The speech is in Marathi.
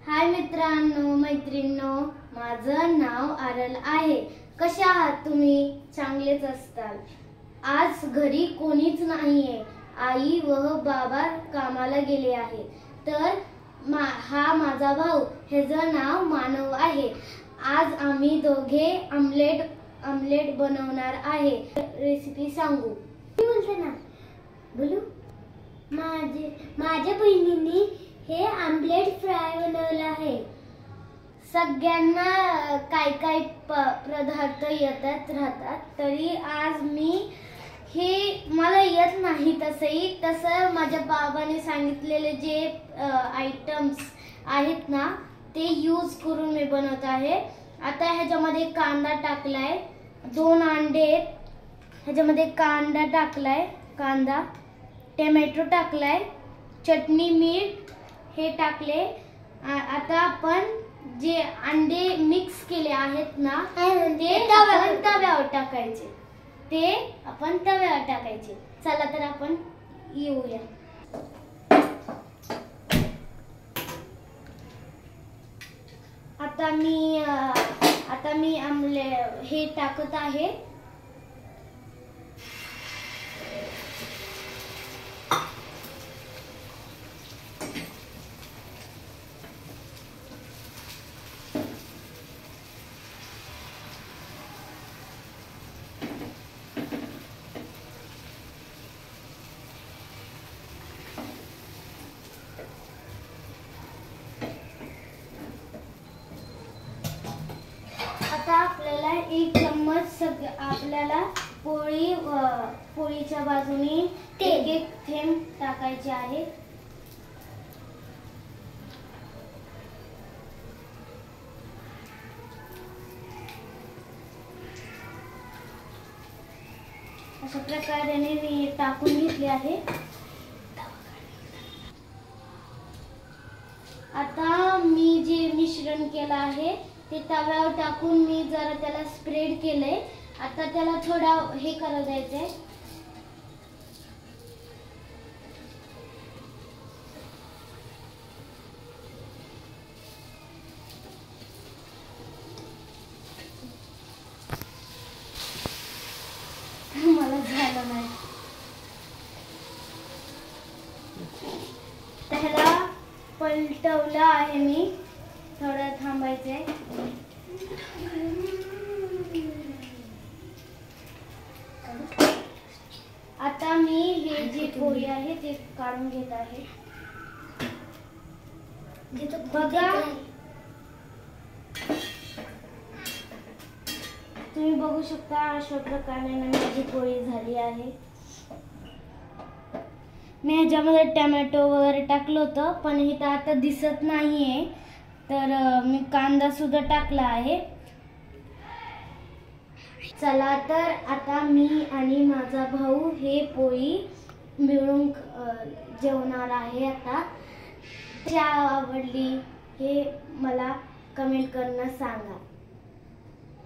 हाय मित्रांनो मैत्रिणींनो, माझं नाव आरल आहे। कशा आहात तुम्ही? चांगलेच असताल। आज घरी कोणीच नाहीये, आई व बाबा कामाला गेले आहे। तर हा माझा भाऊ, ह्याचं नाव मानव आहे। आज आम्ही दोघे आमलेट बनवणार आहे। रेसिपी सांगू? बोलते ना, बोलू। माझ्या बहिणींनी हे आमलेट फ्राय बनवलं आहे। सगळ्यांना काय काय पदार्थ येतात राहतात, तरी आज मला येत नाही। तसं माझ्या बाबाने सांगितलेले जे आयटम्स आहेत ना, ते यूज करून मी बनवत आहे। आता ह्याच्यामध्ये कांदा टाकलाय, 2 अंडे ह्याच्यामध्ये कांदा टाकलाय, कांदा टोमॅटो टाकलाय, चटणी मीठ हे टाकले। आता आपण जे अंडे मिक्स केले आहेत ना, ते तव्यावर टाकायचे। चला तर आपण येऊया। आता मी आमलेट हे टाकत आहे। आता आपल्याला 1 चम्मच आपल्याला पोळीच्या बाजूने एक थेंब टाकायचे आहे। अशा प्रकारे मी टाकून घेतले आहे। आता मी जे मिश्रण केलं आहे ते तव्यावर टाकून मी जरा त्याला स्प्रेड केलंय। आता त्याला थोडा हे करू द्यायचंय। मला झालं नाही, त्याला पलटवलं आहे मी। थोडं थांबायचंय। आता मी हे जे पोळी आहे ते काढून घेत आहे। बघा, तुम्ही बघू शकता अशा प्रकारे माझी पोळी झाली आहे। मी ह्याच्यामध्ये टोमॅटो वगैरे टाकलं होतं, पण हे तर आता दिसत नाहीये, तर मी कांदा सुद्धा टाकला आहे। चला तर आता मी आणि माझा भाऊ हे पोळी मिळून जेवणार आहे। आता आवडली हे मला कमेंट करून सांगा।